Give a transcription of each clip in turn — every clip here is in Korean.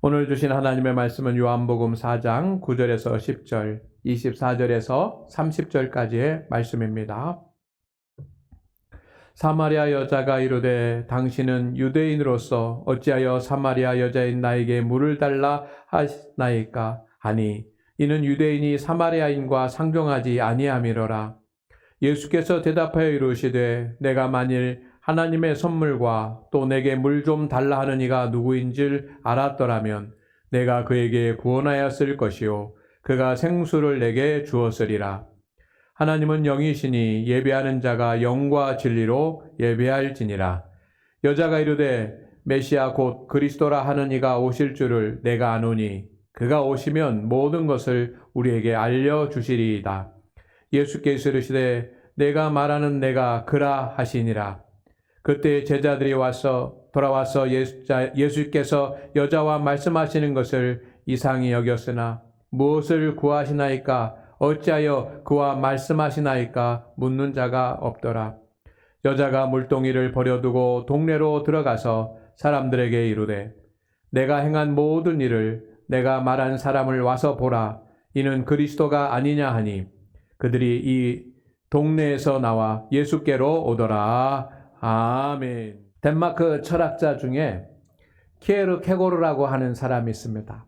오늘 주신 하나님의 말씀은 요한복음 4장 9절에서 10절, 24절에서 30절까지의 말씀입니다. 사마리아 여자가 이르되 당신은 유대인으로서 어찌하여 사마리아 여자인 나에게 물을 달라 하시나이까 하니 이는 유대인이 사마리아인과 상종하지 아니함이로라. 예수께서 대답하여 이르시되 내가 만일 하나님의 선물과 또 내게 물 좀 달라 하는 이가 누구인 줄 알았더라면 내가 그에게 구원하였을 것이요 그가 생수를 내게 주었으리라. 하나님은 영이시니 예배하는 자가 영과 진리로 예배할지니라. 여자가 이르되 메시아 곧 그리스도라 하는 이가 오실 줄을 내가 아노니 그가 오시면 모든 것을 우리에게 알려주시리이다. 예수께서 이르시되 내가 말하는 내가 그라 하시니라. 그때 제자들이 돌아와서 예수께서 여자와 말씀하시는 것을 이상히 여겼으나 무엇을 구하시나이까 어찌하여 그와 말씀하시나이까 묻는 자가 없더라. 여자가 물동이를 버려두고 동네로 들어가서 사람들에게 이르되 내가 행한 모든 일을 내가 말한 사람을 와서 보라. 이는 그리스도가 아니냐 하니 그들이 이 동네에서 나와 예수께로 오더라. 아멘. 덴마크 철학자 중에 키에르케고르라고 하는 사람이 있습니다.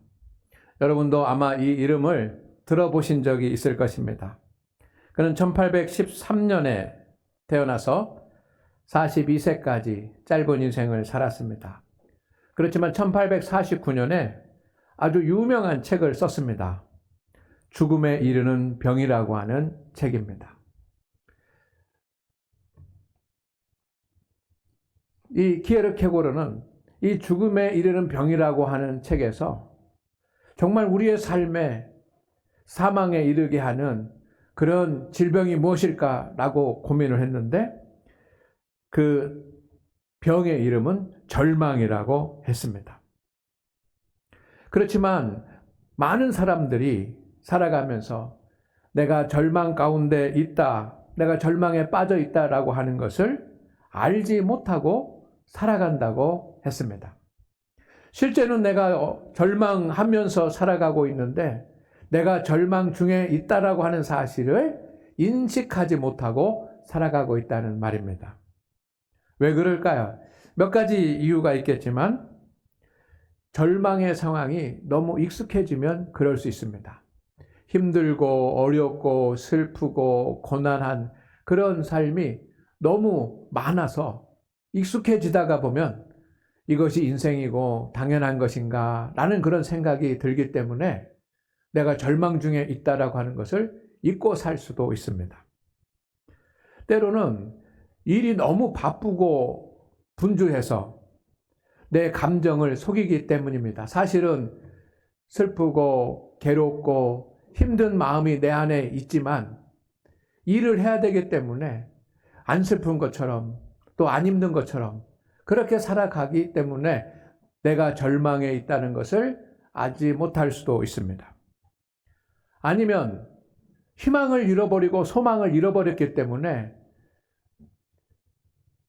여러분도 아마 이 이름을 들어보신 적이 있을 것입니다. 그는 1813년에 태어나서 42세까지 짧은 인생을 살았습니다. 그렇지만 1849년에 아주 유명한 책을 썼습니다. 죽음에 이르는 병이라고 하는 책입니다. 이 키에르케고르는 이 죽음에 이르는 병이라고 하는 책에서 정말 우리의 삶에 사망에 이르게 하는 그런 질병이 무엇일까라고 고민을 했는데 그 병의 이름은 절망이라고 했습니다. 그렇지만 많은 사람들이 살아가면서 내가 절망 가운데 있다, 내가 절망에 빠져 있다라고 하는 것을 알지 못하고 살아간다고 했습니다. 실제는 내가 절망하면서 살아가고 있는데 내가 절망 중에 있다라고 하는 사실을 인식하지 못하고 살아가고 있다는 말입니다. 왜 그럴까요? 몇 가지 이유가 있겠지만 절망의 상황이 너무 익숙해지면 그럴 수 있습니다. 힘들고 어렵고 슬프고 고난한 그런 삶이 너무 많아서 익숙해지다가 보면 이것이 인생이고 당연한 것인가 라는 그런 생각이 들기 때문에 내가 절망 중에 있다라고 하는 것을 잊고 살 수도 있습니다. 때로는 일이 너무 바쁘고 분주해서 내 감정을 속이기 때문입니다. 사실은 슬프고 괴롭고 힘든 마음이 내 안에 있지만 일을 해야 되기 때문에 안 슬픈 것처럼 또 안 힘든 것처럼 그렇게 살아가기 때문에 내가 절망에 있다는 것을 알지 못할 수도 있습니다. 아니면 희망을 잃어버리고 소망을 잃어버렸기 때문에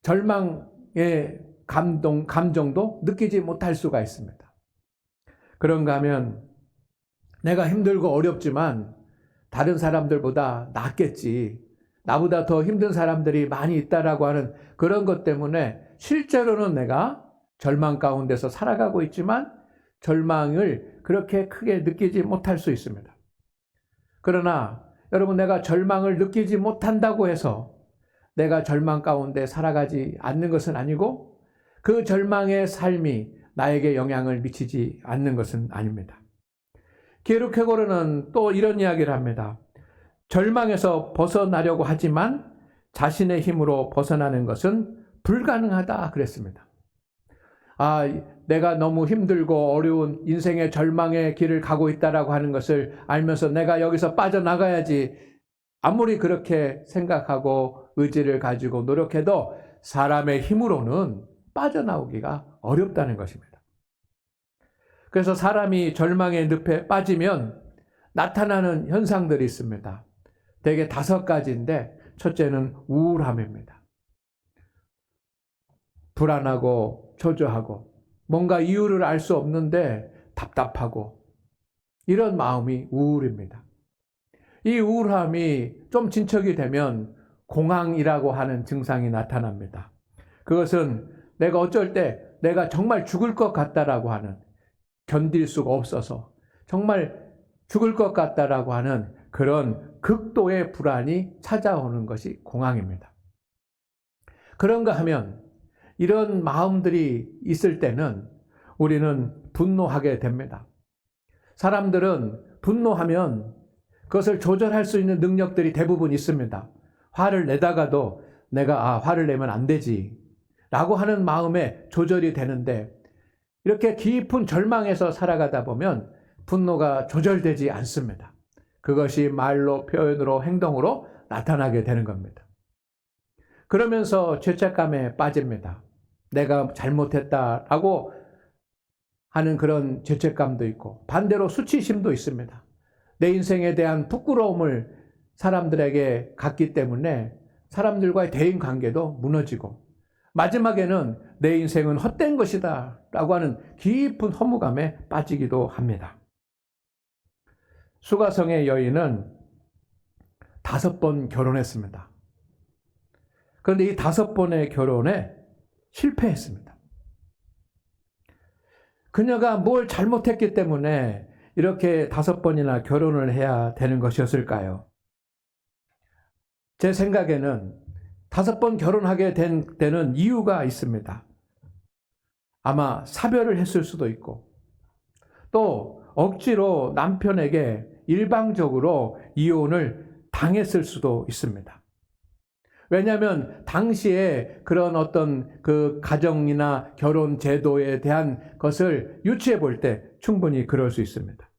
절망의 감정도 느끼지 못할 수가 있습니다. 그런가 하면 내가 힘들고 어렵지만 다른 사람들보다 낫겠지. 나보다 더 힘든 사람들이 많이 있다라고 하는 그런 것 때문에 실제로는 내가 절망 가운데서 살아가고 있지만 절망을 그렇게 크게 느끼지 못할 수 있습니다. 그러나 여러분 내가 절망을 느끼지 못한다고 해서 내가 절망 가운데 살아가지 않는 것은 아니고 그 절망의 삶이 나에게 영향을 미치지 않는 것은 아닙니다. 키에르케고르는 또 이런 이야기를 합니다. 절망에서 벗어나려고 하지만 자신의 힘으로 벗어나는 것은 불가능하다 그랬습니다. 내가 너무 힘들고 어려운 인생의 절망의 길을 가고 있다라고 하는 것을 알면서 내가 여기서 빠져나가야지 아무리 그렇게 생각하고 의지를 가지고 노력해도 사람의 힘으로는 빠져나오기가 어렵다는 것입니다. 그래서 사람이 절망의 늪에 빠지면 나타나는 현상들이 있습니다. 대개 5가지인데 첫째는 우울함입니다. 불안하고 초조하고 뭔가 이유를 알 수 없는데 답답하고 이런 마음이 우울입니다. 이 우울함이 좀 진척이 되면 공황이라고 하는 증상이 나타납니다. 그것은 내가 어쩔 때 내가 정말 죽을 것 같다라고 하는, 견딜 수가 없어서 정말 죽을 것 같다라고 하는 그런 극도의 불안이 찾아오는 것이 공황입니다. 그런가 하면 이런 마음들이 있을 때는 우리는 분노하게 됩니다. 사람들은 분노하면 그것을 조절할 수 있는 능력들이 대부분 있습니다. 화를 내다가도 내가 화를 내면 안 되지 라고 하는 마음에 조절이 되는데, 이렇게 깊은 절망에서 살아가다 보면 분노가 조절되지 않습니다. 그것이 말로, 표현으로, 행동으로 나타나게 되는 겁니다. 그러면서 죄책감에 빠집니다. 내가 잘못했다라고 하는 그런 죄책감도 있고, 반대로 수치심도 있습니다. 내 인생에 대한 부끄러움을 사람들에게 갖기 때문에 사람들과의 대인 관계도 무너지고, 마지막에는 내 인생은 헛된 것이다 라고 하는 깊은 허무감에 빠지기도 합니다. 수가성의 여인은 5번 결혼했습니다. 그런데 이 5번의 결혼에 실패했습니다. 그녀가 뭘 잘못했기 때문에 이렇게 5번이나 결혼을 해야 되는 것이었을까요? 제 생각에는 5번 결혼하게 된 데는 이유가 있습니다. 아마 사별을 했을 수도 있고, 또 억지로 남편에게 일방적으로 이혼을 당했을 수도 있습니다. 왜냐하면 당시에 그런 어떤 그 가정이나 결혼 제도에 대한 것을 유추해 볼 때 충분히 그럴 수 있습니다.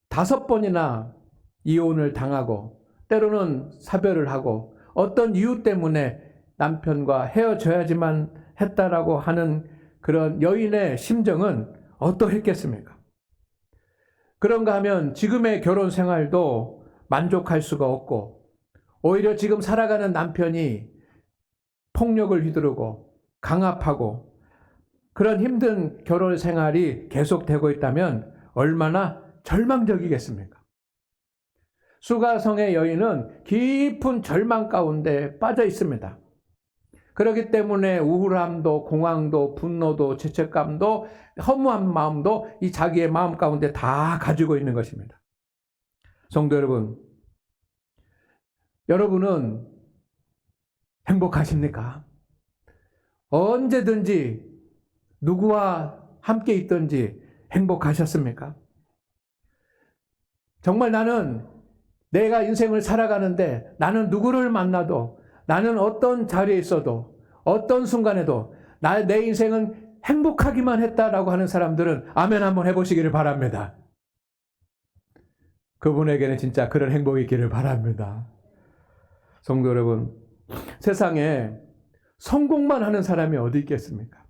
5번이나 이혼을 당하고 때로는 사별을 하고 어떤 이유 때문에 남편과 헤어져야지만 했다라고 하는 그런 여인의 심정은 어떠했겠습니까? 그런가 하면 지금의 결혼 생활도 만족할 수가 없고, 오히려 지금 살아가는 남편이 폭력을 휘두르고 강압하고 그런 힘든 결혼 생활이 계속되고 있다면 얼마나 절망적이겠습니까? 수가성의 여인은 깊은 절망 가운데 빠져 있습니다. 그렇기 때문에 우울함도, 공황도, 분노도, 죄책감도, 허무한 마음도 이 자기의 마음 가운데 다 가지고 있는 것입니다. 성도 여러분, 여러분은 행복하십니까? 언제든지 누구와 함께 있든지 행복하셨습니까? 정말 나는 내가 인생을 살아가는데 나는 누구를 만나도, 나는 어떤 자리에 있어도, 어떤 순간에도 내 인생은 행복하기만 했다라고 하는 사람들은 아멘 한번 해보시기를 바랍니다. 그분에게는 진짜 그런 행복이 있기를 바랍니다. 성도 여러분, 세상에 성공만 하는 사람이 어디 있겠습니까?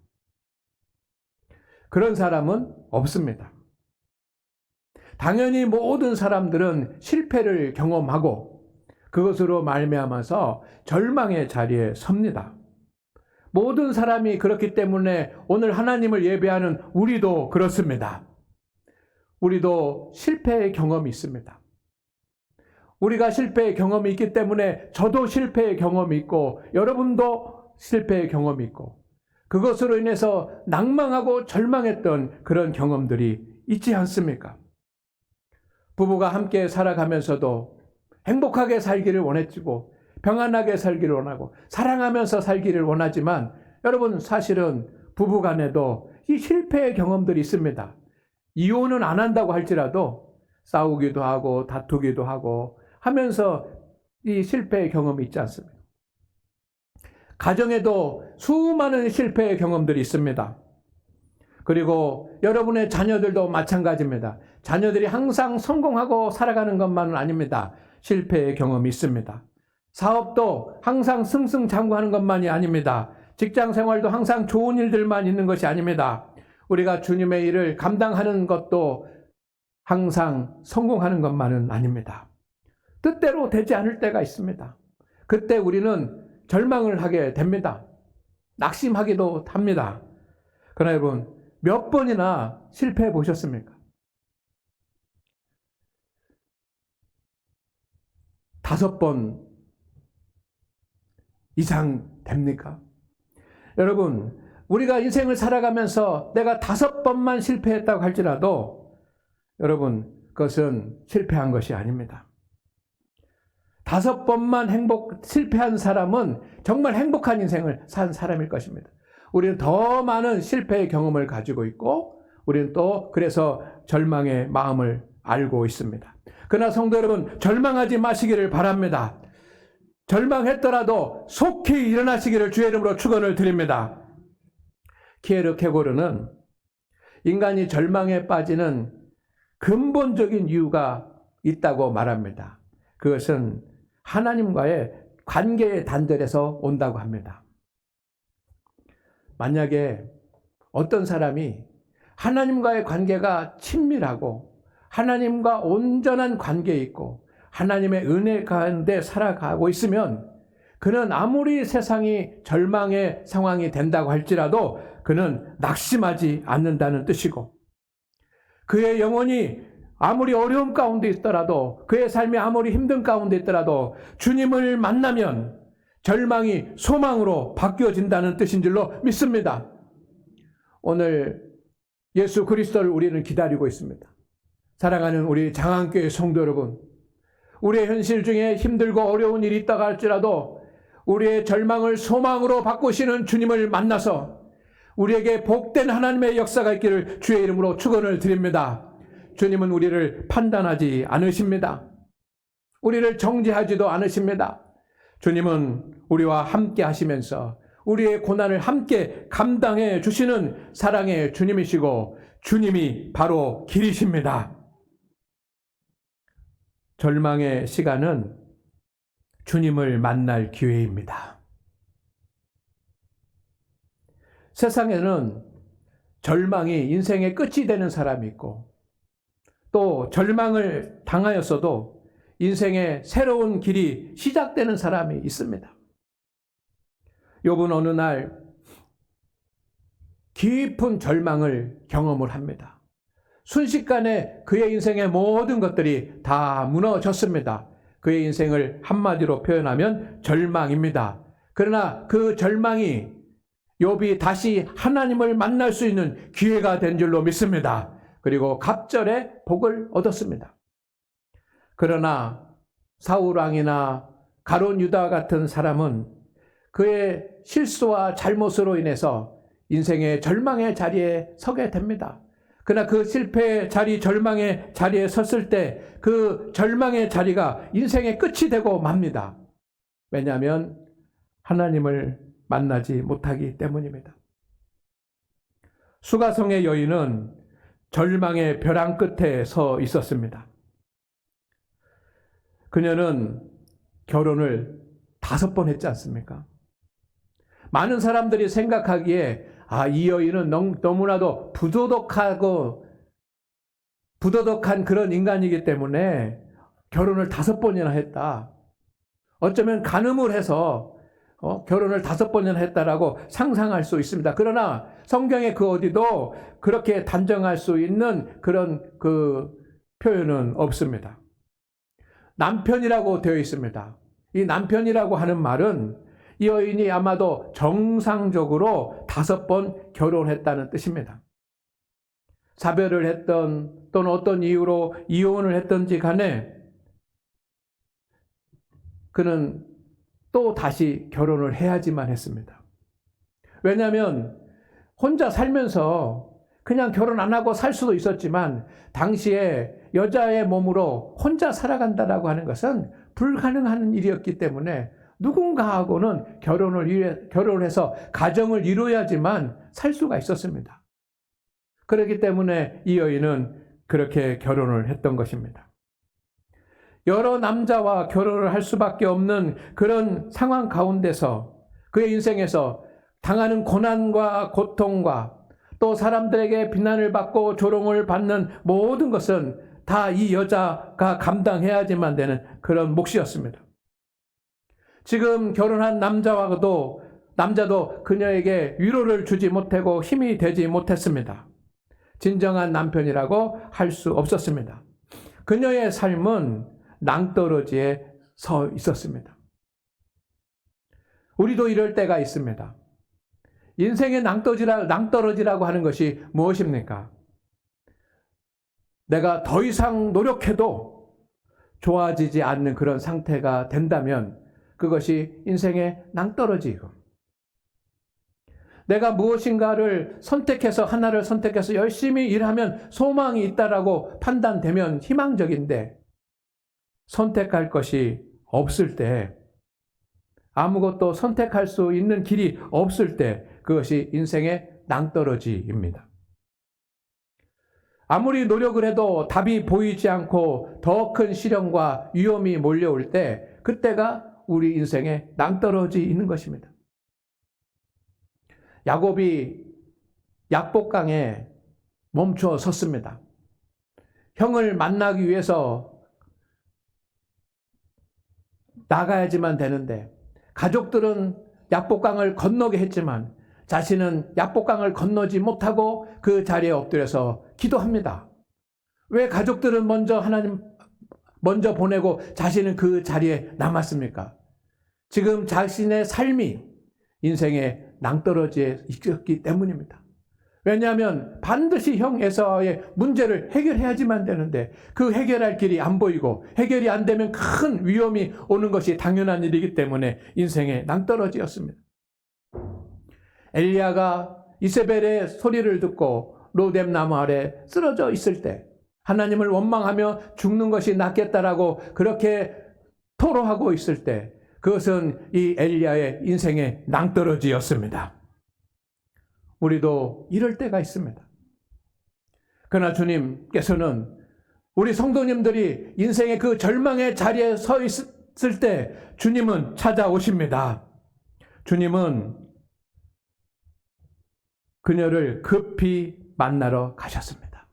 그런 사람은 없습니다. 당연히 모든 사람들은 실패를 경험하고 그것으로 말미암아서 절망의 자리에 섭니다. 모든 사람이 그렇기 때문에 오늘 하나님을 예배하는 우리도 그렇습니다. 우리도 실패의 경험이 있습니다. 우리가 실패의 경험이 있기 때문에 저도 실패의 경험이 있고 여러분도 실패의 경험이 있고, 그것으로 인해서 낭망하고 절망했던 그런 경험들이 있지 않습니까? 부부가 함께 살아가면서도 행복하게 살기를 원했고 평안하게 살기를 원하고 사랑하면서 살기를 원하지만, 여러분 사실은 부부간에도 이 실패의 경험들이 있습니다. 이혼은 안 한다고 할지라도 싸우기도 하고 다투기도 하고 하면서 이 실패의 경험이 있지 않습니까? 가정에도 수많은 실패의 경험들이 있습니다. 그리고 여러분의 자녀들도 마찬가지입니다. 자녀들이 항상 성공하고 살아가는 것만은 아닙니다. 실패의 경험이 있습니다. 사업도 항상 승승장구하는 것만이 아닙니다. 직장 생활도 항상 좋은 일들만 있는 것이 아닙니다. 우리가 주님의 일을 감당하는 것도 항상 성공하는 것만은 아닙니다. 뜻대로 되지 않을 때가 있습니다. 그때 우리는 절망을 하게 됩니다. 낙심하기도 합니다. 그러나 여러분, 몇 번이나 실패해 보셨습니까? 5번 이상 됩니까? 여러분, 우리가 인생을 살아가면서 내가 5번만 실패했다고 할지라도 여러분, 그것은 실패한 것이 아닙니다. 5번만 실패한 사람은 정말 행복한 인생을 산 사람일 것입니다. 우리는 더 많은 실패의 경험을 가지고 있고 우리는 또 그래서 절망의 마음을 알고 있습니다. 그러나 성도 여러분, 절망하지 마시기를 바랍니다. 절망했더라도 속히 일어나시기를 주의 이름으로 축원을 드립니다. 키에르케고르는 인간이 절망에 빠지는 근본적인 이유가 있다고 말합니다. 그것은 하나님과의 관계의 단절에서 온다고 합니다. 만약에 어떤 사람이 하나님과의 관계가 친밀하고 하나님과 온전한 관계에 있고 하나님의 은혜 가운데 살아가고 있으면 그는 아무리 세상이 절망의 상황이 된다고 할지라도 그는 낙심하지 않는다는 뜻이고 그의 영혼이 아무리 어려움 가운데 있더라도 그의 삶이 아무리 힘든 가운데 있더라도 주님을 만나면 절망이 소망으로 바뀌어진다는 뜻인 줄로 믿습니다. 오늘 예수 그리스도를 우리는 기다리고 있습니다. 사랑하는 우리 장안교회 성도 여러분, 우리의 현실 중에 힘들고 어려운 일이 있다고 할지라도 우리의 절망을 소망으로 바꾸시는 주님을 만나서 우리에게 복된 하나님의 역사가 있기를 주의 이름으로 축원을 드립니다. 주님은 우리를 판단하지 않으십니다. 우리를 정죄하지도 않으십니다. 주님은 우리와 함께 하시면서 우리의 고난을 함께 감당해 주시는 사랑의 주님이시고 주님이 바로 길이십니다. 절망의 시간은 주님을 만날 기회입니다. 세상에는 절망이 인생의 끝이 되는 사람이 있고 또 절망을 당하였어도 인생의 새로운 길이 시작되는 사람이 있습니다. 욥은 어느 날 깊은 절망을 경험을 합니다. 순식간에 그의 인생의 모든 것들이 다 무너졌습니다. 그의 인생을 한마디로 표현하면 절망입니다. 그러나 그 절망이 욥이 다시 하나님을 만날 수 있는 기회가 된 줄로 믿습니다. 그리고 갑절의 복을 얻었습니다. 그러나 사울 왕이나 가룟 유다 같은 사람은 그의 실수와 잘못으로 인해서 인생의 절망의 자리에 서게 됩니다. 그러나 그 실패의 자리, 절망의 자리에 섰을 때 그 절망의 자리가 인생의 끝이 되고 맙니다. 왜냐하면 하나님을 만나지 못하기 때문입니다. 수가성의 여인은 절망의 벼랑 끝에 서 있었습니다. 그녀는 결혼을 5번 했지 않습니까? 많은 사람들이 생각하기에 이 여인은 너무나도 부도덕한 그런 인간이기 때문에 결혼을 5번이나 했다. 어쩌면 간음을 해서 결혼을 5번이나 했다라고 상상할 수 있습니다. 그러나 성경에 그 어디도 그렇게 단정할 수 있는 그런 그 표현은 없습니다. 남편이라고 되어 있습니다. 이 남편이라고 하는 말은 이 여인이 아마도 정상적으로 5번 결혼했다는 뜻입니다. 사별을 했던 또는 어떤 이유로 이혼을 했던지 간에 그는 또 다시 결혼을 해야지만 했습니다. 왜냐하면 혼자 살면서 그냥 결혼 안 하고 살 수도 있었지만 당시에 여자의 몸으로 혼자 살아간다라고 하는 것은 불가능한 일이었기 때문에 누군가하고는 결혼을 해서 가정을 이루어야지만 살 수가 있었습니다. 그렇기 때문에 이 여인은 그렇게 결혼을 했던 것입니다. 여러 남자와 결혼을 할 수밖에 없는 그런 상황 가운데서 그의 인생에서 당하는 고난과 고통과 또 사람들에게 비난을 받고 조롱을 받는 모든 것은 다 이 여자가 감당해야지만 되는 그런 몫이었습니다. 지금 결혼한 남자도 그녀에게 위로를 주지 못하고 힘이 되지 못했습니다. 진정한 남편이라고 할 수 없었습니다. 그녀의 삶은 낭떠러지에 서 있었습니다. 우리도 이럴 때가 있습니다. 인생의 낭떠러지라고 하는 것이 무엇입니까? 내가 더 이상 노력해도 좋아지지 않는 그런 상태가 된다면 그것이 인생의 낭떠러지이고, 내가 무엇인가를 선택해서 하나를 선택해서 열심히 일하면 소망이 있다라고 판단되면 희망적인데, 선택할 것이 없을 때, 아무것도 선택할 수 있는 길이 없을 때 그것이 인생의 낭떠러지입니다. 아무리 노력을 해도 답이 보이지 않고 더 큰 시련과 위험이 몰려올 때 그때가 우리 인생의 낭떠러지 있는 것입니다. 야곱이 약복강에 멈춰 섰습니다. 형을 만나기 위해서 나가야지만 되는데 가족들은 약복강을 건너게 했지만 자신은 약복강을 건너지 못하고 그 자리에 엎드려서 기도합니다. 왜 가족들은 하나님 먼저 보내고 자신은 그 자리에 남았습니까? 지금 자신의 삶이 인생의 낭떠러지에 있었기 때문입니다. 왜냐하면 반드시 형 에서의 문제를 해결해야지만 되는데 그 해결할 길이 안 보이고 해결이 안 되면 큰 위험이 오는 것이 당연한 일이기 때문에 인생의 낭떠러지였습니다. 엘리야가 이세벨의 소리를 듣고 로뎀 나무 아래 쓰러져 있을 때 하나님을 원망하며 죽는 것이 낫겠다라고 그렇게 토로하고 있을 때 그것은 이 엘리야의 인생의 낭떠러지였습니다. 우리도 이럴 때가 있습니다. 그러나 주님께서는 우리 성도님들이 인생의 그 절망의 자리에 서 있을 때 주님은 찾아오십니다. 주님은 그녀를 급히 만나러 가셨습니다.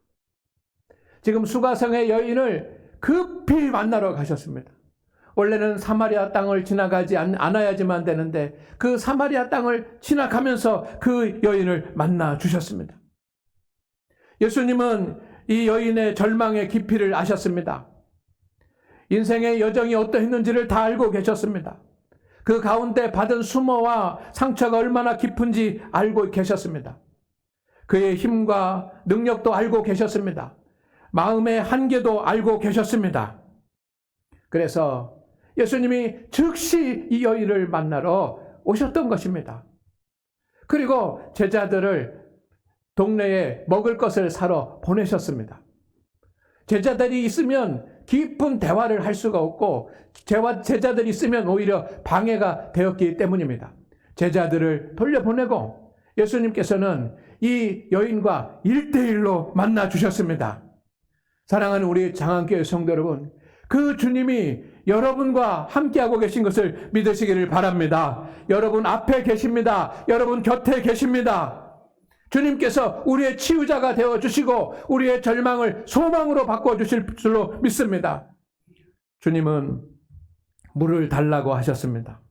지금 수가성의 여인을 급히 만나러 가셨습니다. 원래는 사마리아 땅을 지나가지 않아야지만 되는데 그 사마리아 땅을 지나가면서 그 여인을 만나 주셨습니다. 예수님은 이 여인의 절망의 깊이를 아셨습니다. 인생의 여정이 어떠했는지를 다 알고 계셨습니다. 그 가운데 받은 수모와 상처가 얼마나 깊은지 알고 계셨습니다. 그의 힘과 능력도 알고 계셨습니다. 마음의 한계도 알고 계셨습니다. 그래서 예수님이 즉시 이 여인을 만나러 오셨던 것입니다. 그리고 제자들을 동네에 먹을 것을 사러 보내셨습니다. 제자들이 있으면 깊은 대화를 할 수가 없고 제자들이 있으면 오히려 방해가 되었기 때문입니다. 제자들을 돌려보내고 예수님께서는 이 여인과 1대1로 만나 주셨습니다. 사랑하는 우리 장안교회 성도 여러분, 그 주님이 여러분과 함께하고 계신 것을 믿으시기를 바랍니다. 여러분 앞에 계십니다. 여러분 곁에 계십니다. 주님께서 우리의 치유자가 되어주시고 우리의 절망을 소망으로 바꿔주실 줄로 믿습니다. 주님은 물을 달라고 하셨습니다.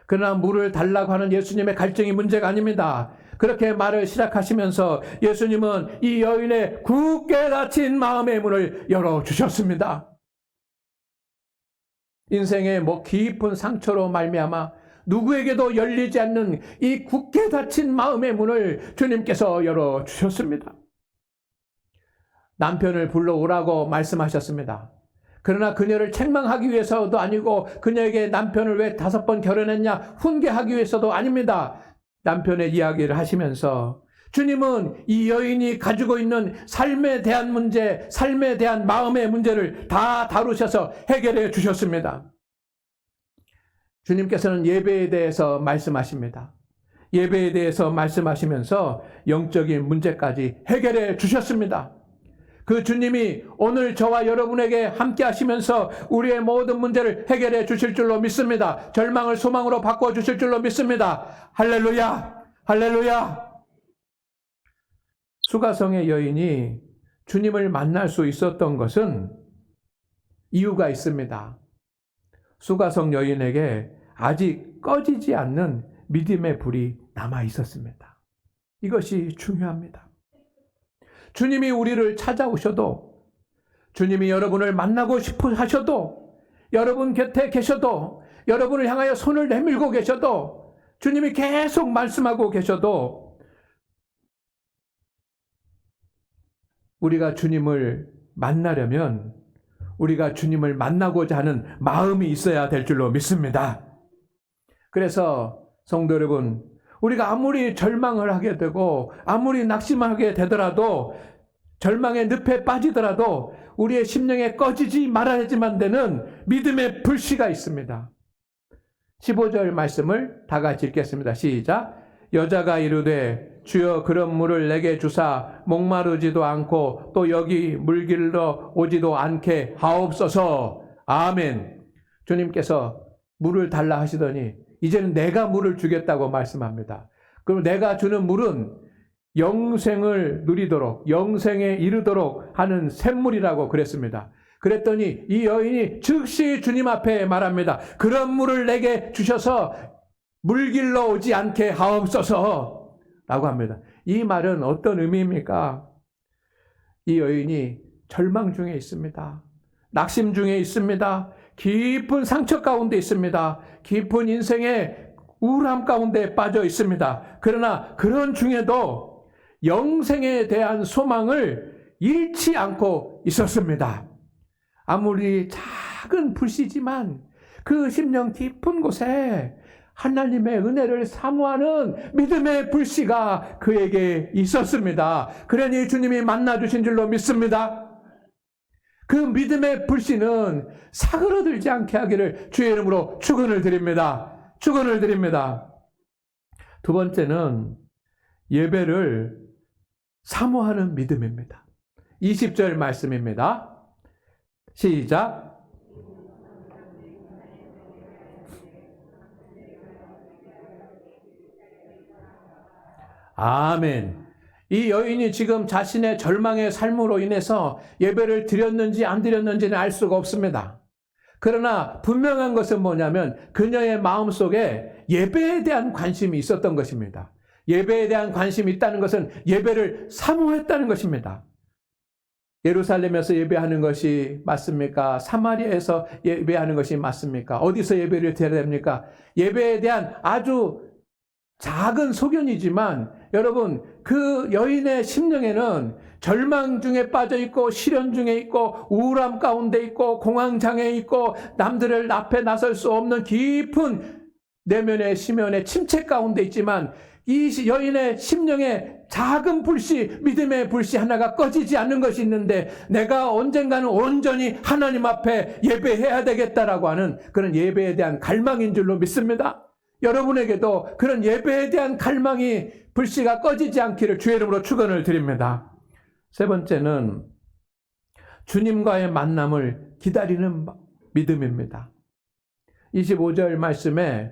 그러나 물을 달라고 하는 예수님의 갈증이 문제가 아닙니다. 그렇게 말을 시작하시면서 예수님은 이 여인의 굳게 닫힌 마음의 문을 열어주셨습니다. 인생의 깊은 상처로 말미암아 누구에게도 열리지 않는 이 굳게 닫힌 마음의 문을 주님께서 열어주셨습니다. 남편을 불러오라고 말씀하셨습니다. 그러나 그녀를 책망하기 위해서도 아니고 그녀에게 남편을 왜 5번 결혼했냐 훈계하기 위해서도 아닙니다. 남편의 이야기를 하시면서 주님은 이 여인이 가지고 있는 삶에 대한 문제, 삶에 대한 마음의 문제를 다 다루셔서 해결해 주셨습니다. 주님께서는 예배에 대해서 말씀하십니다. 예배에 대해서 말씀하시면서 영적인 문제까지 해결해 주셨습니다. 그 주님이 오늘 저와 여러분에게 함께 하시면서 우리의 모든 문제를 해결해 주실 줄로 믿습니다. 절망을 소망으로 바꿔 주실 줄로 믿습니다. 할렐루야! 할렐루야! 수가성의 여인이 주님을 만날 수 있었던 것은 이유가 있습니다. 수가성 여인에게 아직 꺼지지 않는 믿음의 불이 남아 있었습니다. 이것이 중요합니다. 주님이 우리를 찾아오셔도, 주님이 여러분을 만나고 싶어 하셔도, 여러분 곁에 계셔도, 여러분을 향하여 손을 내밀고 계셔도, 주님이 계속 말씀하고 계셔도 우리가 주님을 만나려면 우리가 주님을 만나고자 하는 마음이 있어야 될 줄로 믿습니다. 그래서 성도 여러분, 우리가 아무리 절망을 하게 되고 아무리 낙심하게 되더라도, 절망의 늪에 빠지더라도 우리의 심령에 꺼지지 말아야지만 되는 믿음의 불씨가 있습니다. 15절 말씀을 다 같이 읽겠습니다. 시작. 여자가 이르되 주여 그런 물을 내게 주사 목마르지도 않고 또 여기 물길로 오지도 않게 하옵소서. 아멘. 주님께서 물을 달라 하시더니 이제는 내가 물을 주겠다고 말씀합니다. 그럼 내가 주는 물은 영생을 누리도록, 영생에 이르도록 하는 샘물이라고 그랬습니다. 그랬더니 이 여인이 즉시 주님 앞에 말합니다. 그런 물을 내게 주셔서 물길로 오지 않게 하옵소서 라고 합니다. 이 말은 어떤 의미입니까? 이 여인이 절망 중에 있습니다. 낙심 중에 있습니다. 깊은 상처 가운데 있습니다. 깊은 인생의 우울함 가운데 빠져 있습니다. 그러나 그런 중에도 영생에 대한 소망을 잃지 않고 있었습니다. 아무리 작은 불씨지만 그 심령 깊은 곳에 하나님의 은혜를 사모하는 믿음의 불씨가 그에게 있었습니다. 그러니 주님이 만나주신 줄로 믿습니다. 그 믿음의 불씨는 사그러들지 않게 하기를 주의 이름으로 축원을 드립니다. 축원을 드립니다. 두 번째는 예배를 사모하는 믿음입니다. 20절 말씀입니다. 시작. 아멘. 이 여인이 지금 자신의 절망의 삶으로 인해서 예배를 드렸는지 안 드렸는지는 알 수가 없습니다. 그러나 분명한 것은 뭐냐면 그녀의 마음속에 예배에 대한 관심이 있었던 것입니다. 예배에 대한 관심이 있다는 것은 예배를 사모했다는 것입니다. 예루살렘에서 예배하는 것이 맞습니까? 사마리아에서 예배하는 것이 맞습니까? 어디서 예배를 드려야 됩니까? 예배에 대한 아주 작은 소견이지만 여러분, 그 여인의 심령에는 절망 중에 빠져 있고 시련 중에 있고 우울함 가운데 있고 공황장애에 있고 남들을 앞에 나설 수 없는 깊은 내면의 심연의 침체 가운데 있지만 이 여인의 심령에 작은 불씨, 믿음의 불씨 하나가 꺼지지 않는 것이 있는데 내가 언젠가는 온전히 하나님 앞에 예배해야 되겠다라고 하는 그런 예배에 대한 갈망인 줄로 믿습니다. 여러분에게도 그런 예배에 대한 갈망이 불씨가 꺼지지 않기를 주의 이름으로 축원을 드립니다. 세 번째는 주님과의 만남을 기다리는 믿음입니다. 25절 말씀에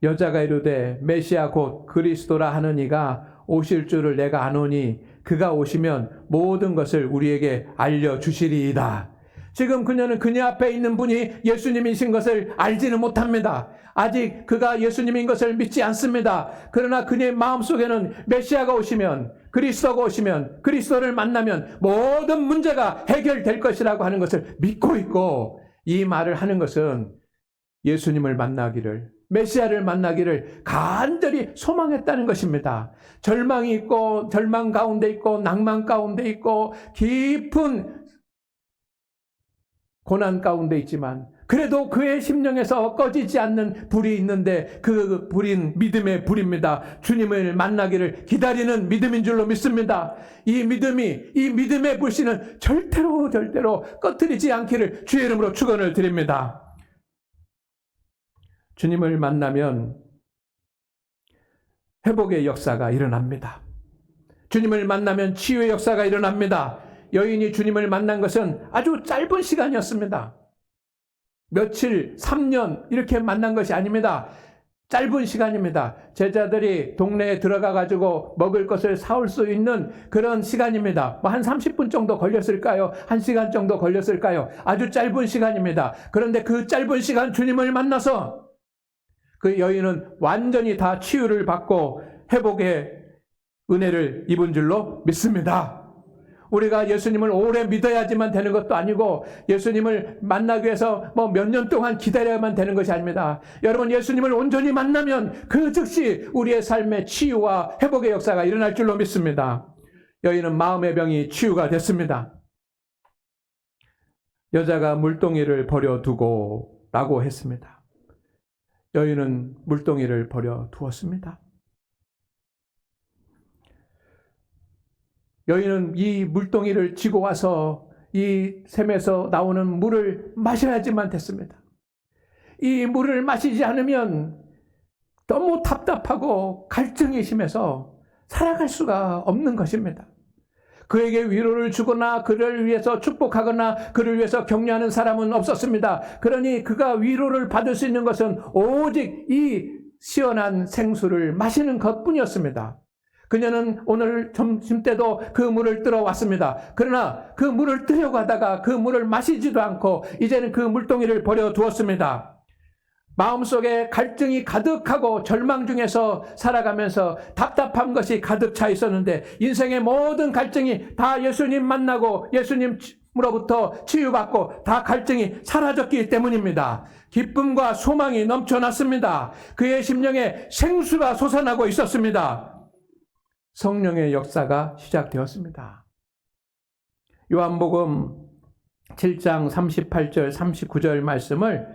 여자가 이르되 메시아 곧 그리스도라 하는 이가 오실 줄을 내가 아노니 그가 오시면 모든 것을 우리에게 알려주시리이다. 지금 그녀는 그녀 앞에 있는 분이 예수님이신 것을 알지는 못합니다. 아직 그가 예수님인 것을 믿지 않습니다. 그러나 그녀의 마음속에는 메시아가 오시면, 그리스도가 오시면, 그리스도를 만나면 모든 문제가 해결될 것이라고 하는 것을 믿고 있고, 이 말을 하는 것은 예수님을 만나기를, 메시아를 만나기를 간절히 소망했다는 것입니다. 절망이 있고, 절망 가운데 있고, 낭만 가운데 있고, 깊은 고난 가운데 있지만 그래도 그의 심령에서 꺼지지 않는 불이 있는데 그 불인 믿음의 불입니다. 주님을 만나기를 기다리는 믿음인 줄로 믿습니다. 이 믿음의 불씨는 절대로 꺼뜨리지 않기를 주의 이름으로 축원을 드립니다. 주님을 만나면 회복의 역사가 일어납니다. 주님을 만나면 치유의 역사가 일어납니다. 여인이 주님을 만난 것은 아주 짧은 시간이었습니다. 며칠, 3년 이렇게 만난 것이 아닙니다. 짧은 시간입니다. 제자들이 동네에 들어가 가지고 먹을 것을 사올 수 있는 그런 시간입니다. 한 30분 정도 걸렸을까요? 1시간 정도 걸렸을까요? 아주 짧은 시간입니다. 그런데 그 짧은 시간 주님을 만나서 그 여인은 완전히 다 치유를 받고 회복의 은혜를 입은 줄로 믿습니다. 우리가 예수님을 오래 믿어야지만 되는 것도 아니고 예수님을 만나기 위해서 뭐 몇 년 동안 기다려야만 되는 것이 아닙니다. 여러분, 예수님을 온전히 만나면 그 즉시 우리의 삶의 치유와 회복의 역사가 일어날 줄로 믿습니다. 여인은 마음의 병이 치유가 됐습니다. 여자가 물동이를 버려두고 라고 했습니다. 여인은 물동이를 버려두었습니다. 여인은 이 물동이를 지고 와서 이 샘에서 나오는 물을 마셔야지만 됐습니다. 이 물을 마시지 않으면 너무 답답하고 갈증이 심해서 살아갈 수가 없는 것입니다. 그에게 위로를 주거나 그를 위해서 축복하거나 그를 위해서 격려하는 사람은 없었습니다. 그러니 그가 위로를 받을 수 있는 것은 오직 이 시원한 생수를 마시는 것뿐이었습니다. 그녀는 오늘 점심때도 그 물을 들어왔습니다. 그러나 그 물을 뜨려고 하다가 그 물을 마시지도 않고 이제는 그 물동이를 버려두었습니다. 마음속에 갈증이 가득하고 절망 중에서 살아가면서 답답한 것이 가득 차 있었는데 인생의 모든 갈증이 다 예수님 만나고 예수님으로부터 치유받고 다 갈증이 사라졌기 때문입니다. 기쁨과 소망이 넘쳐났습니다. 그의 심령에 생수가 솟아나고 있었습니다. 성령의 역사가 시작되었습니다. 요한복음 7장 38절 39절 말씀을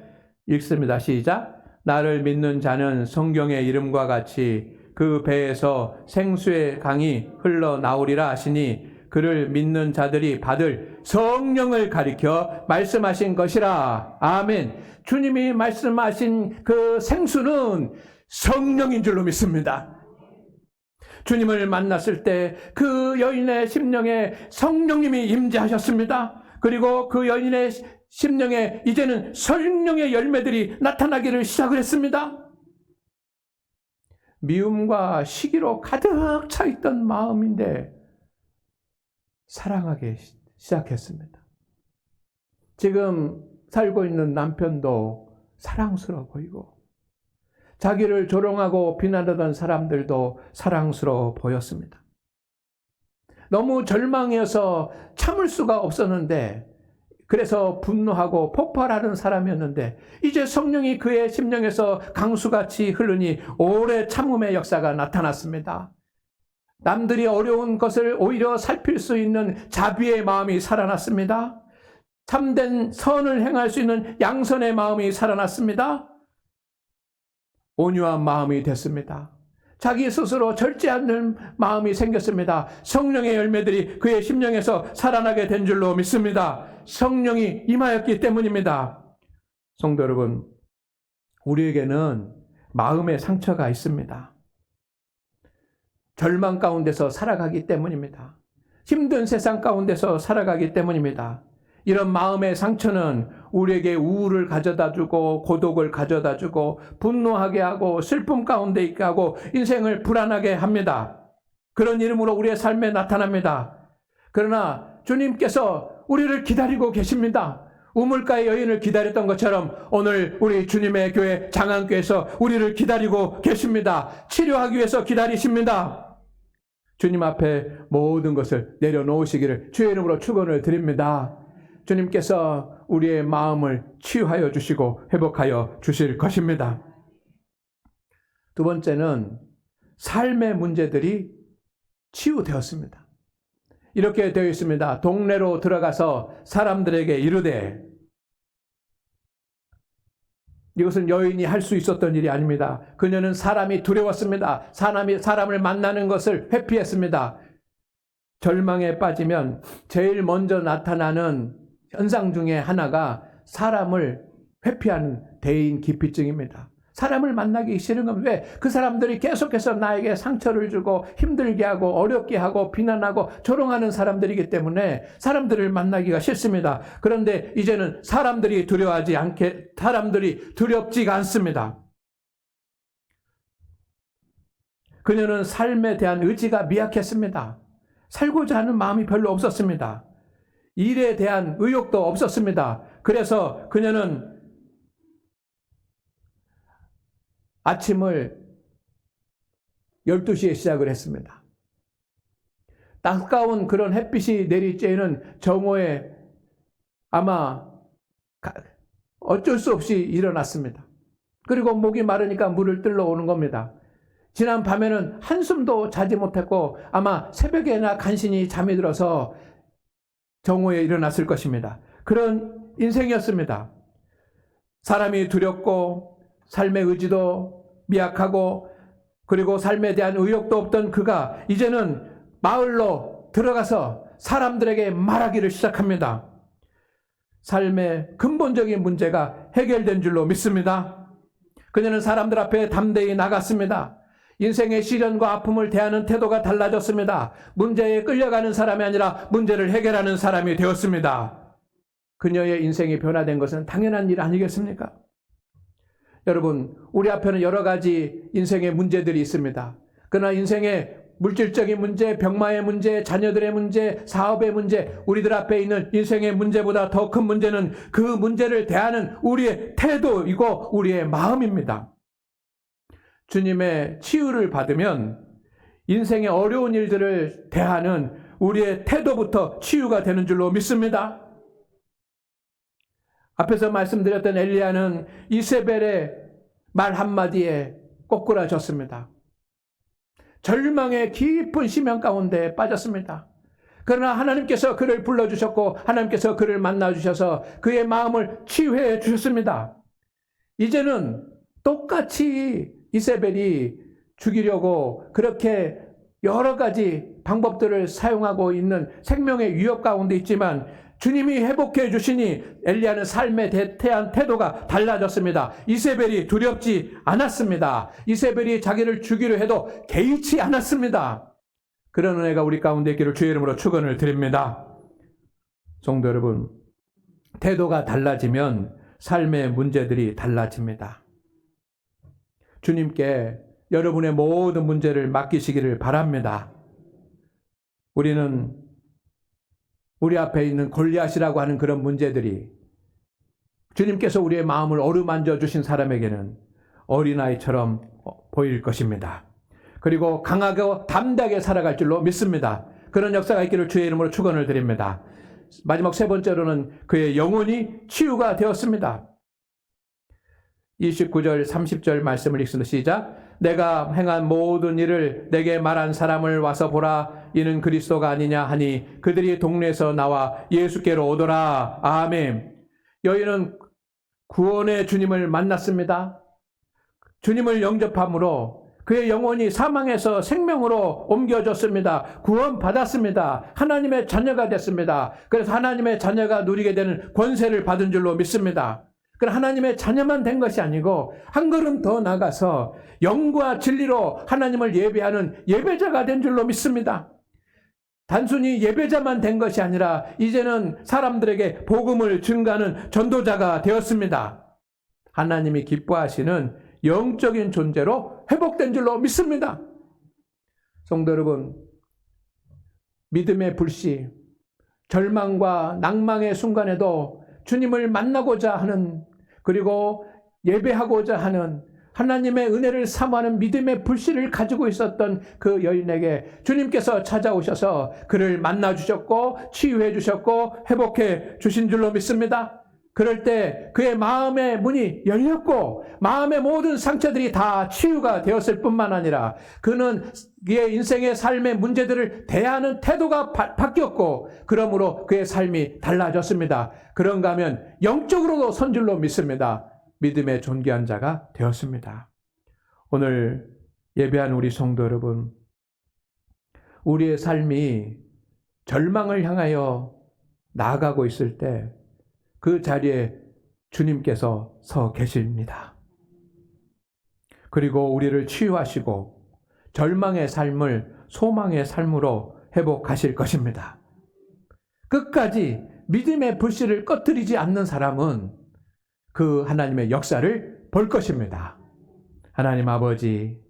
읽습니다. 시작. 나를 믿는 자는 성경의 이름과 같이 그 배에서 생수의 강이 흘러나오리라 하시니 그를 믿는 자들이 받을 성령을 가리켜 말씀하신 것이라. 아멘. 주님이 말씀하신 그 생수는 성령인 줄로 믿습니다. 주님을 만났을 때 그 여인의 심령에 성령님이 임재하셨습니다. 그리고 그 여인의 심령에 이제는 성령의 열매들이 나타나기를 시작을 했습니다. 미움과 시기로 가득 차 있던 마음인데 사랑하기 시작했습니다. 지금 살고 있는 남편도 사랑스러워 보이고 자기를 조롱하고 비난하던 사람들도 사랑스러워 보였습니다. 너무 절망해서 참을 수가 없었는데 그래서 분노하고 폭발하는 사람이었는데 이제 성령이 그의 심령에서 강수같이 흐르니 오래 참음의 역사가 나타났습니다. 남들이 어려운 것을 오히려 살필 수 있는 자비의 마음이 살아났습니다. 참된 선을 행할 수 있는 양선의 마음이 살아났습니다. 온유한 마음이 됐습니다. 자기 스스로 절제 않는 마음이 생겼습니다. 성령의 열매들이 그의 심령에서 살아나게 된 줄로 믿습니다. 성령이 임하였기 때문입니다. 성도 여러분, 우리에게는 마음의 상처가 있습니다. 절망 가운데서 살아가기 때문입니다. 힘든 세상 가운데서 살아가기 때문입니다. 이런 마음의 상처는 우리에게 우울을 가져다 주고 고독을 가져다 주고 분노하게 하고 슬픔 가운데 있게 하고 인생을 불안하게 합니다. 그런 이름으로 우리의 삶에 나타납니다. 그러나 주님께서 우리를 기다리고 계십니다. 우물가의 여인을 기다렸던 것처럼 오늘 우리 주님의 교회 장안교회에서 우리를 기다리고 계십니다. 치료하기 위해서 기다리십니다. 주님 앞에 모든 것을 내려놓으시기를 주의 이름으로 축원을 드립니다. 주님께서 우리의 마음을 치유하여 주시고 회복하여 주실 것입니다. 두 번째는 삶의 문제들이 치유되었습니다. 이렇게 되어 있습니다. 동네로 들어가서 사람들에게 이르되, 이것은 여인이 할 수 있었던 일이 아닙니다. 그녀는 사람이 두려웠습니다. 사람을 만나는 것을 회피했습니다. 절망에 빠지면 제일 먼저 나타나는 현상 중에 하나가 사람을 회피하는 대인 기피증입니다. 사람을 만나기 싫은 건 왜? 그 사람들이 계속해서 나에게 상처를 주고 힘들게 하고 어렵게 하고 비난하고 조롱하는 사람들이기 때문에 사람들을 만나기가 싫습니다. 그런데 이제는 사람들이 두렵지가 않습니다. 그녀는 삶에 대한 의지가 미약했습니다. 살고자 하는 마음이 별로 없었습니다. 일에 대한 의욕도 없었습니다. 그래서 그녀는 아침을 12시에 시작을 했습니다. 따가운 그런 햇빛이 내리쬐는 정오에 아마 어쩔 수 없이 일어났습니다. 그리고 목이 마르니까 물을 뜰러 오는 겁니다. 지난 밤에는 한숨도 자지 못했고 아마 새벽에나 간신히 잠이 들어서 정오에 일어났을 것입니다. 그런 인생이었습니다. 사람이 두렵고 삶의 의지도 미약하고 그리고 삶에 대한 의욕도 없던 그가 이제는 마을로 들어가서 사람들에게 말하기를 시작합니다. 삶의 근본적인 문제가 해결된 줄로 믿습니다. 그녀는 사람들 앞에 담대히 나갔습니다. 인생의 시련과 아픔을 대하는 태도가 달라졌습니다. 문제에 끌려가는 사람이 아니라 문제를 해결하는 사람이 되었습니다. 그녀의 인생이 변화된 것은 당연한 일 아니겠습니까? 여러분, 우리 앞에는 여러 가지 인생의 문제들이 있습니다. 그러나 인생의 물질적인 문제, 병마의 문제, 자녀들의 문제, 사업의 문제, 우리들 앞에 있는 인생의 문제보다 더 큰 문제는 그 문제를 대하는 우리의 태도이고 우리의 마음입니다. 주님의 치유를 받으면 인생의 어려운 일들을 대하는 우리의 태도부터 치유가 되는 줄로 믿습니다. 앞에서 말씀드렸던 엘리야는 이세벨의 말 한마디에 꼬꾸라졌습니다. 절망의 깊은 심연 가운데 빠졌습니다. 그러나 하나님께서 그를 불러주셨고 하나님께서 그를 만나주셔서 그의 마음을 치유해 주셨습니다. 이제는 똑같이 이세벨이 죽이려고 그렇게 여러 가지 방법들을 사용하고 있는 생명의 위협 가운데 있지만 주님이 회복해 주시니 엘리야는 삶에 대한 태도가 달라졌습니다. 이세벨이 두렵지 않았습니다. 이세벨이 자기를 죽이려 해도 개의치 않았습니다. 그런 은혜가 우리 가운데 있기를 주의 이름으로 축원을 드립니다. 성도 여러분, 태도가 달라지면 삶의 문제들이 달라집니다. 주님께 여러분의 모든 문제를 맡기시기를 바랍니다. 우리는 우리 앞에 있는 골리앗이라고 하는 그런 문제들이 주님께서 우리의 마음을 어루만져 주신 사람에게는 어린아이처럼 보일 것입니다. 그리고 강하고 담대하게 살아갈 줄로 믿습니다. 그런 역사가 있기를 주의 이름으로 축원을 드립니다. 마지막 세 번째로는 그의 영혼이 치유가 되었습니다. 29절 30절 말씀을 읽습니다. 시작. 내가 행한 모든 일을 내게 말한 사람을 와서 보라. 이는 그리스도가 아니냐 하니 그들이 동네에서 나와 예수께로 오더라. 아멘. 여인은 구원의 주님을 만났습니다. 주님을 영접함으로 그의 영혼이 사망에서 생명으로 옮겨졌습니다. 구원받았습니다. 하나님의 자녀가 됐습니다. 그래서 하나님의 자녀가 누리게 되는 권세를 받은 줄로 믿습니다. 그러나 하나님의 자녀만 된 것이 아니고 한 걸음 더 나가서 영과 진리로 하나님을 예배하는 예배자가 된 줄로 믿습니다. 단순히 예배자만 된 것이 아니라 이제는 사람들에게 복음을 증가하는 전도자가 되었습니다. 하나님이 기뻐하시는 영적인 존재로 회복된 줄로 믿습니다. 성도 여러분, 믿음의 불씨, 절망과 낭망의 순간에도 주님을 만나고자 하는 그리고 예배하고자 하는 하나님의 은혜를 사모하는 믿음의 불씨를 가지고 있었던 그 여인에게 주님께서 찾아오셔서 그를 만나주셨고 치유해 주셨고 회복해 주신 줄로 믿습니다. 그럴 때 그의 마음의 문이 열렸고 마음의 모든 상처들이 다 치유가 되었을 뿐만 아니라 그는 그의 인생의 삶의 문제들을 대하는 태도가 바뀌었고 그러므로 그의 삶이 달라졌습니다. 그런가 하면 영적으로도 선 줄로 믿습니다. 믿음의 존귀한 자가 되었습니다. 오늘 예배한 우리 성도 여러분, 우리의 삶이 절망을 향하여 나아가고 있을 때 그 자리에 주님께서 서 계십니다. 그리고 우리를 치유하시고 절망의 삶을 소망의 삶으로 회복하실 것입니다. 끝까지 믿음의 불씨를 꺼뜨리지 않는 사람은 그 하나님의 역사를 볼 것입니다. 하나님 아버지,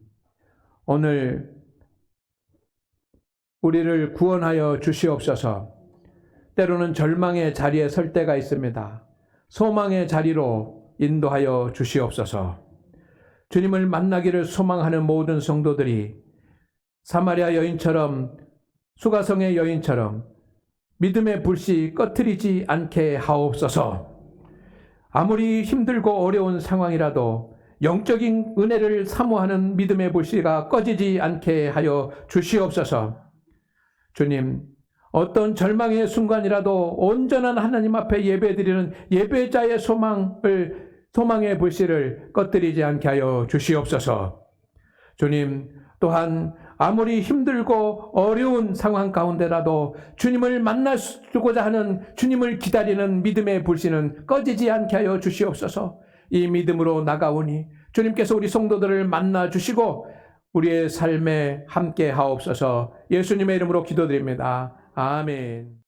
오늘 우리를 구원하여 주시옵소서. 때로는 절망의 자리에 설 때가 있습니다. 소망의 자리로 인도하여 주시옵소서. 주님을 만나기를 소망하는 모든 성도들이 사마리아 여인처럼 수가성의 여인처럼 믿음의 불씨 꺼트리지 않게 하옵소서. 아무리 힘들고 어려운 상황이라도 영적인 은혜를 사모하는 믿음의 불씨가 꺼지지 않게 하여 주시옵소서. 주님, 어떤 절망의 순간이라도 온전한 하나님 앞에 예배드리는 예배자의 소망의 불씨를 꺼뜨리지 않게 하여 주시옵소서. 주님, 또한 아무리 힘들고 어려운 상황 가운데라도 주님을 만나주고자 하는, 주님을 기다리는 믿음의 불씨는 꺼지지 않게 하여 주시옵소서. 이 믿음으로 나가오니 주님께서 우리 성도들을 만나 주시고 우리의 삶에 함께 하옵소서. 예수님의 이름으로 기도드립니다. 아멘.